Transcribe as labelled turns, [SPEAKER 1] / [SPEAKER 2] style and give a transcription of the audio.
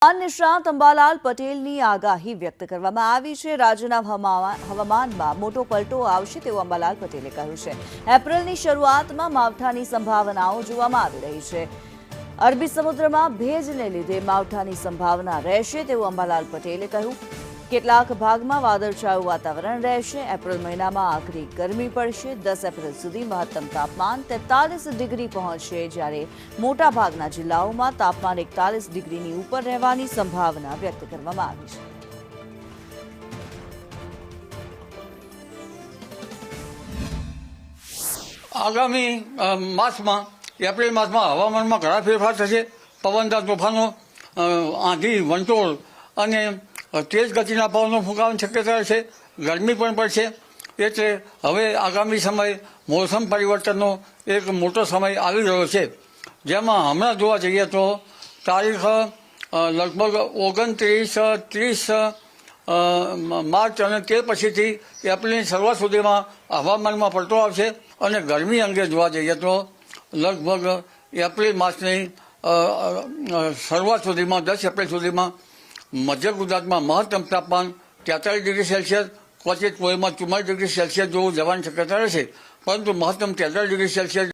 [SPEAKER 1] નિષ્ણાત અંબાલાલ પટેલની આગાહી વ્યક્ત કરવામાં આવી છે। રાજ્યના હવામાનમાં મોટો પલટો આવશે તેવું અંબાલાલ પટેલે કહ્યું છે। એપ્રિલની શરૂઆતમાં માવઠાની સંભાવનાઓ જોવામાં આવી રહી છે। અરબી સમુદ્રમાં ભેજને લીધે માવઠાની સંભાવના રહેશે તેવું અંબાલાલ પટેલે કહ્યું। કેટલાક ભાગમાં વાદળછાયું વાતાવરણ રહેશે। એપ્રિલ મહિનામાં આકરી ગરમી પડશે। 10 એપ્રિલ સુધી મહત્તમ તાપમાન 43 ડિગ્રી પહોંચશે, જ્યારે મોટા ભાગના જિલ્લાઓમાં તાપમાન 41 ડિગ્રીની ઉપર રહેવાની સંભાવના વ્યક્ત કરવામાં આવી છે।
[SPEAKER 2] આગામી માસમાં એપ્રિલ માસમાં હવામાનમાં ઘણા ફેરફાર થશે। પવનદાર તોફાનો, આંધી, વંટોળ અને તેજ ગતિના પવનો ફૂંકાવાની શક્યતા છે। ગરમી પણ પડશે। એટલે હવે આગામી સમય મોસમ પરિવર્તનનો એક મોટો સમય આવી રહ્યો છે, જેમાં હમણાં જોવા જઈએ તો તારીખ લગભગ 29-30 માર્ચ અને તે પછીથી એપ્રિલની શરૂઆત સુધીમાં હવામાનમાં પલટો આવશે। અને ગરમી અંગે જોવા જઈએ તો લગભગ એપ્રિલ માસની શરૂઆત સુધીમાં 10 એપ્રિલ સુધીમાં મધ્ય ગુજરાતમાં મહત્તમ તાપમાન 43 ડિગ્રી સેલ્સિયસ, ક્વચિત કોઈમાં 44 ડિગ્રી સેલ્સિયસ જેવું જવાની શક્યતા રહેશે, પરંતુ મહત્તમ 43 ડિગ્રી સેલ્સિયસ